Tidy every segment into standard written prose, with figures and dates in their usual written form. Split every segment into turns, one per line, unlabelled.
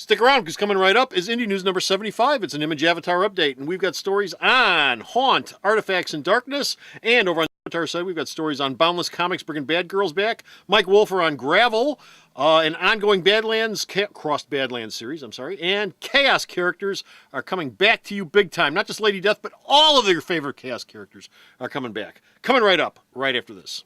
Stick around, because coming right up is Indy News number 75. It's an Image Avatar update, and we've got stories on Haunt, Artifacts in Darkness, and over on the Avatar side, we've got stories on Boundless Comics bringing Bad Girls back, Mike Wolfer on Gravel, an ongoing Crossed Badlands series, and Chaos characters are coming back to you big time. Not just Lady Death, but all of your favorite Chaos characters are coming back. Coming right up, right after this.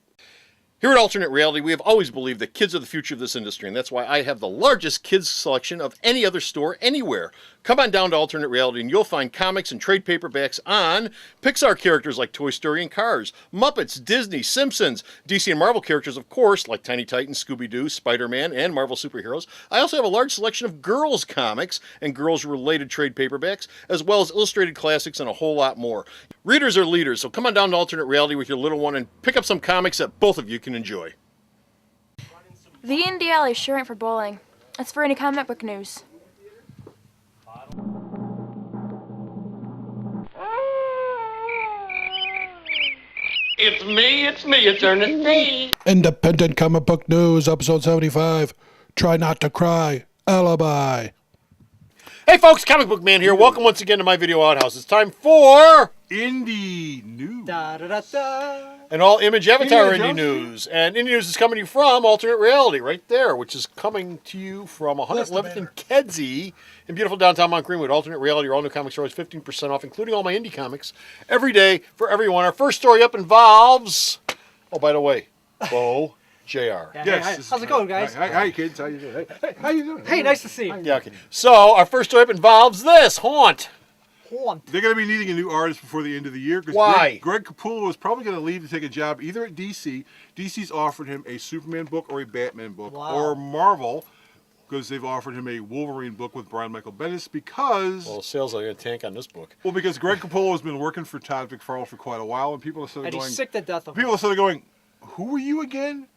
Here at Alternate Reality, we have always believed that kids are the future of this industry, and that's why I have the largest kids selection of any other store anywhere. Come on down to Alternate Reality and you'll find comics and trade paperbacks on Pixar characters like Toy Story and Cars, Muppets, Disney, Simpsons, DC and Marvel characters, of course, like Tiny Titans, Scooby-Doo, Spider-Man, and Marvel superheroes. I also have a large selection of girls comics and girls-related trade paperbacks, as well as illustrated classics and a whole lot more. Readers are leaders, so come on down to Alternate Reality with your little one and pick up some comics that both of you can enjoy.
The Indy Alley sure ain't for bowling. It's for any comic book news.
It's me, it's Ernest C.
Independent Comic Book News, episode 75. Try not to cry. Alibi.
Hey folks, Comic Book Man here. Welcome once again to my video outhouse. It's time for
Indy News.
Da, da, da, da.
an all Image Avatar Indy News. And Indy News is coming to you from Alternate Reality right there, which is coming to you from 111th and Kedzie in beautiful downtown Mount Greenwood. Alternate Reality, your all new comic store is 15% off, including all my indie comics, every day for everyone. Our first story up involves, oh, by the way, Bo. JR.
Yeah,
Yes.
how's it going, guys?
Hi, kids. How you doing? Hey, how you doing?
Hey, nice to see you.
Yeah, okay. So, our first story up involves this, Haunt.
Haunt.
They're going to be needing a new artist before the end of the year.
Why?
Greg Capullo is probably going to leave to take a job either at DC. DC's offered him a Superman book or a Batman book.
Wow.
Or Marvel, because they've offered him a Wolverine book with Brian Michael Bendis because...
Well, sales are going to tank on this book.
Well, because Greg Capullo has been working for Todd McFarlane for quite a while, and people are sort of
And
going...
he's sick to death of him.
People are sort of going, who are you again?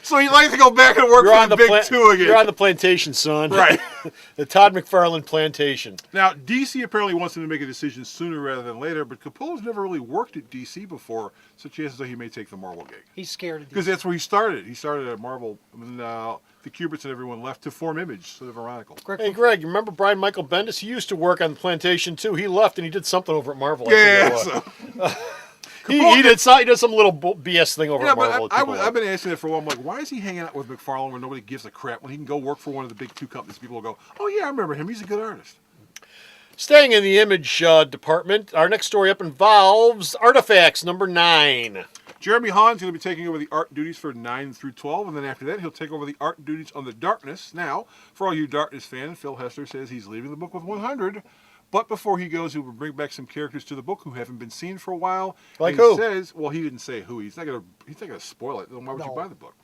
So he'd like to go back and work for the Big Two again.
You're on the plantation, son.
Right.
The Todd McFarlane plantation.
Now, DC apparently wants him to make a decision sooner rather than later, but Capullo's never really worked at DC before, so chances are he may take the Marvel gig.
He's scared of
Because
these.
that's where he started. He started at Marvel, and the Kuberts and everyone left to form Image, sort of ironical.
Hey, Greg, you remember Brian Michael Bendis? He used to work on the plantation, too. He left, and he did something over at Marvel.
Yeah,
He did some little BS thing over at Marvel.
but I've been asking that for a while. I'm like, why is he hanging out with McFarlane when nobody gives a crap? When he can go work for one of the Big Two companies, people will go, oh yeah, I remember him. He's a good artist.
Staying in the image department, our next story up involves Artifacts number 9.
Jeremy Hahn's going to be taking over the art duties for 9 through 12, and then after that, he'll take over the art duties on the Darkness. Now, for all you Darkness fans, Phil Hester says he's leaving the book with 100. But before he goes, he will bring back some characters to the book who haven't been seen for a while.
Like
and
who?
He says, well, he didn't say who. He's not gonna spoil it. Then why would you buy the book?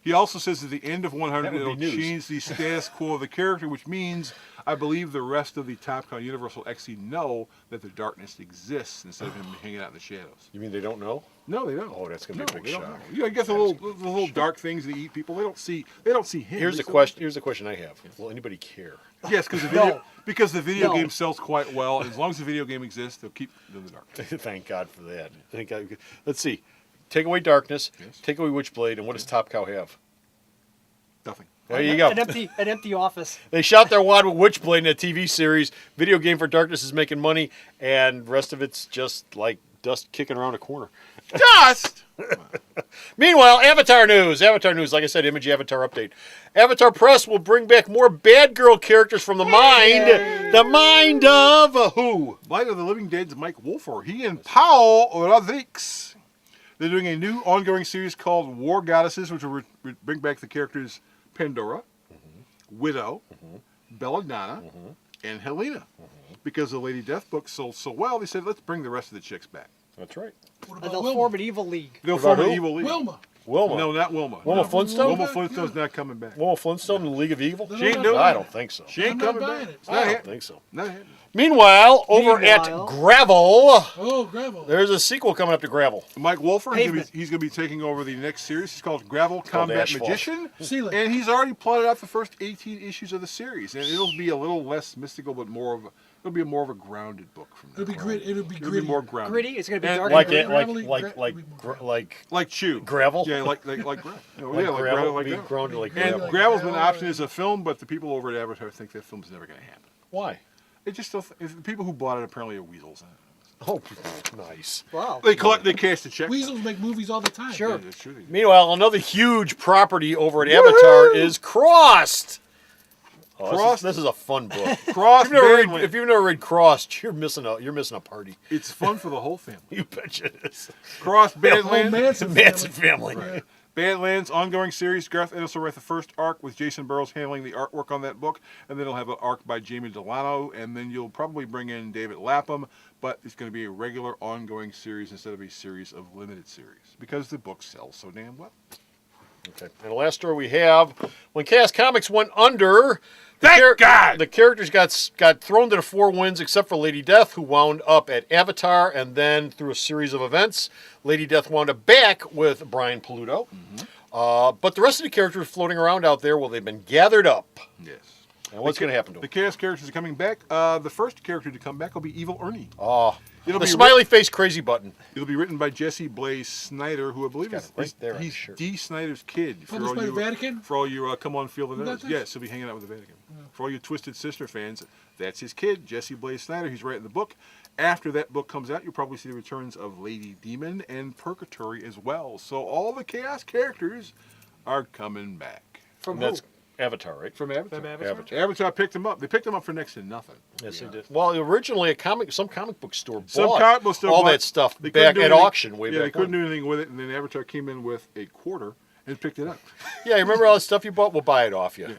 He also says at the end of 100, it'll change the status quo of the character, which means I believe the rest of the Topcon universe will actually know that the Darkness exists instead of him hanging out in the shadows.
You mean they don't know?
No, they don't.
Oh, that's gonna be a big
they don't
shock.
know. You know, I guess the little dark things that eat people. They don't see him.
Here's the question I have. Will anybody care?
Yes, because the video game sells quite well. And as long as the video game exists, they'll keep it in the dark.
Thank God for that. Thank God. Let's see. Take away Darkness.
Yes.
Take away Witchblade, and what does Top Cow have?
Nothing.
There you go.
An empty office.
They shot their wad with Witchblade in a TV series. Video game for Darkness is making money, and the rest of it's just like dust kicking around a corner.
Dust!
Meanwhile, Avatar News, like I said, Image Avatar update. Avatar Press will bring back more bad girl characters from the mind of who?
Light of the Living Dead's Mike Wolfer. He and Paul Rodriguez. They're doing a new ongoing series called War Goddesses, which will bring back the characters Pandora, Widow, Belladonna, and Helena. Because the Lady Death book sold so well, they said, let's bring the rest of the chicks back.
That's right.
They'll form an evil league.
They'll
What about
form an
who?
evil league.
Wilma.
No, not Wilma.
Wilma
No.
Flintstone?
Wilma Flintstone's not coming back.
Wilma Flintstone in the League of Evil?
She ain't doing
I
it.
don't think so.
She ain't coming back. It's
I
not
don't
happening.
think so.
Not happening.
Meanwhile, over at
Meanwhile.
Gravel,
Oh, gravel.
there's a sequel coming up to Gravel.
Mike Wolfer,
Pavement.
he's going to be taking over the next series. It's called Gravel Combat
Asphalt.
Magician.
Seal it.
And he's already plotted out the first 18 issues of the series. And it'll be a little less mystical, but it'll be more of a grounded book from now
It'll be
on.
gritty. It'll be
It'll
gritty.
be more grounded.
Gritty. It's gonna be
And
dark.
Like
and
it,
gritty.
like
Chew.
Gravel?
Yeah, like gravel.
Like
Gravel,
Gravel,
like
be
gravel.
grounded like
And
Gravel.
Gravel's been optioned as a film, but the people over at Avatar think that film's never going to happen.
Why?
It just still, the people who bought it apparently are weasels.
Oh, nice.
Wow.
They cash the check.
Weasels make movies all the time.
Sure.
Yeah, that's true. They do.
Meanwhile, another huge property over at Avatar is Crossed. Oh,
Crossed?
This is a fun book.
Cross Badlands.
If you've never read Crossed, you're missing a party.
It's fun for the whole family.
You betcha it is.
Cross
Oh,
Badlands.
Manson
Manson
family.
family.
Badlands ongoing series. Garth Ennis will write the first arc with Jason Burrows handling the artwork on that book, and then he'll have an arc by Jamie Delano, and then you'll probably bring in David Lapham, but it's going to be a regular ongoing series instead of a series of limited series because the book sells so damn well.
Okay. And the last story we have, when Chaos Comics went under,
Thank God!
the characters got thrown to the four winds except for Lady Death, who wound up at Avatar, and then through a series of events, Lady Death wound up back with Brian Paluto. But the rest of the characters floating around out there, well, they've been gathered up.
Yes.
And what's going to happen to
The
them?
Chaos characters are coming back. The first character to come back will be Evil Ernie.
Oh,
It'll
the
be
smiley face crazy button.
It'll be written by Jesse Blaze Snyder, who I believe
Got
is
it right there on the
he's
shirt.
D. Snyder's kid.
Published by the Vatican?
For all you come on, feel the
Who got
nose.
this?
Yes, he'll be hanging out with the Vatican. For all you Twisted Sister fans, that's his kid, Jesse Blaze Snyder. He's writing the book. After that book comes out, you'll probably see the returns of Lady Demon and Purgatory as well. So all the Chaos characters are coming back.
From
And
who?
that's Avatar, right?
From Avatar.
From Avatar?
Avatar.
Avatar picked them up. They picked them up for next to nothing.
Yes, they did. Well, originally some comic book store
Some
bought
comic book store
all
bought-
that stuff
they couldn't
back
do
at
anything-
auction way
Yeah,
back
they couldn't
when.
do anything with it, and then Avatar came in with a quarter and picked it up.
Yeah, you remember all the stuff you bought? We'll buy it off you.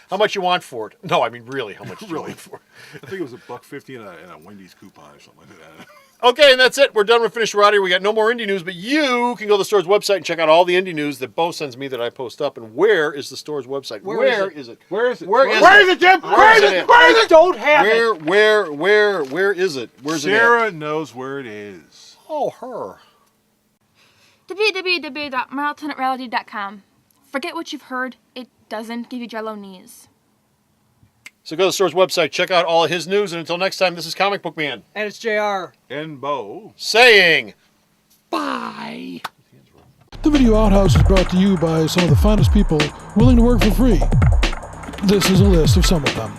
How much you want for it? No, I mean really, how much do you
Really?
want for it?
I think it was $1.50 and a Wendy's coupon or something like that.
Okay, and that's it. We're done. We're finished. We're out of here. We got no more indie news, but you can go to the store's website and check out all the indie news that Bo sends me that I post up. And where is the store's website?
Where
is it?
Where is it?
Where is
Where
it?
is it, Jim?
Where
Where
is
is
it
it?
at?
Where is it?
Don't have it.
Where is it? Where's it at?
Sarah knows where it is.
Oh, her.
www.marathonreality.com. Forget what you've heard. It doesn't give you jello knees.
So go to the store's website, check out all of his news, and until next time, this is Comic Book Man
And it's JR.
And Bo.
saying bye.
The Video Outhouse is brought to you by some of the finest people willing to work for free. This is a list of some of them.